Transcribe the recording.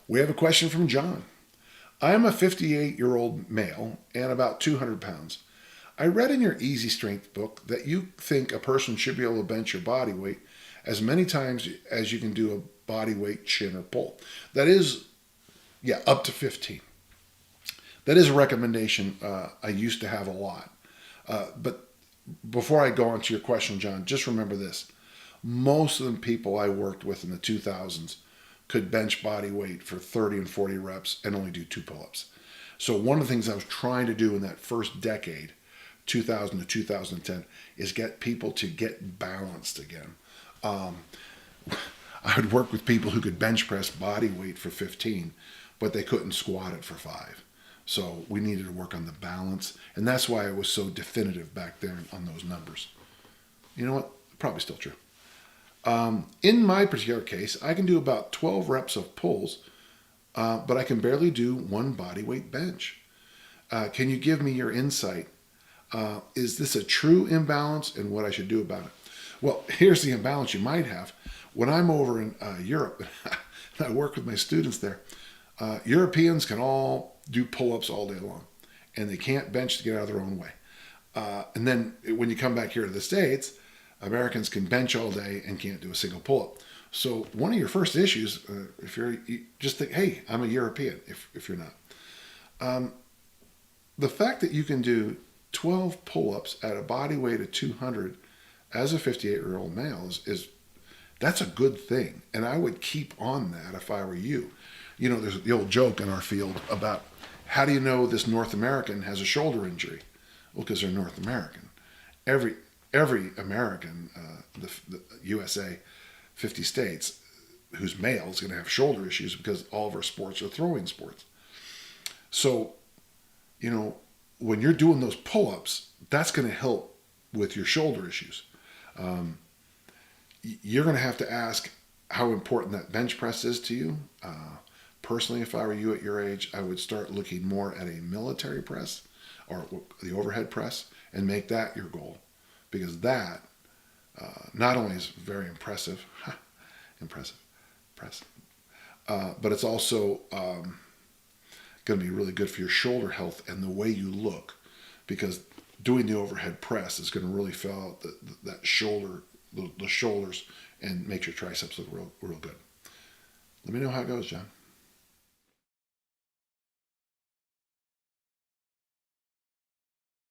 We have a question from John. I am a 58-year-old male and about 200 pounds. I read in your Easy Strength book that you think a person should be able to bench your body weight as many times as you can do a body weight chin or pull. That is, yeah, up to 15. That is a recommendation I used to have a lot. But before I go on to your question, John, just remember this. Most of the people I worked with in the 2000s could bench body weight for 30 and 40 reps and only do 2 pull-ups. So one of the things I was trying to do in that first decade, 2000 to 2010, is get people to get balanced again. I would work with people who could bench press body weight for 15, but they couldn't squat it for 5. So we needed to work on the balance, and that's why I was so definitive back there on those numbers. You know what? Probably still true. In my particular case, I can do about 12 reps of pulls, but I can barely do 1 body weight bench. Can you give me your insight? Is this a true imbalance and what I should do about it? Well, here's the imbalance you might have. When I'm over in Europe, and I work with my students there, Europeans can all do pull-ups all day long, and they can't bench to get out of their own way. And then when you come back here to the States, Americans can bench all day and can't do a single pull-up. So one of your first issues, if you just think, hey, I'm a European, if you're not. The fact that you can do 12 pull-ups at a body weight of 200 as a 58-year-old male that's a good thing. And I would keep on that if I were you. You know, there's the old joke in our field about how do you know this North American has a shoulder injury? Well, because they're North American. Every American, the USA, 50 states, who's male is going to have shoulder issues because all of our sports are throwing sports. So, you know, when you're doing those pull-ups, that's going to help with your shoulder issues. You're going to have to ask how important that bench press is to you. Personally, if I were you at your age, I would start looking more at a military press or the overhead press and make that your goal. Because that not only is very impressive, but it's also going to be really good for your shoulder health and the way you look. Because doing the overhead press is going to really fill out that shoulder, the shoulders, and make your triceps look real good. Let me know how it goes, John.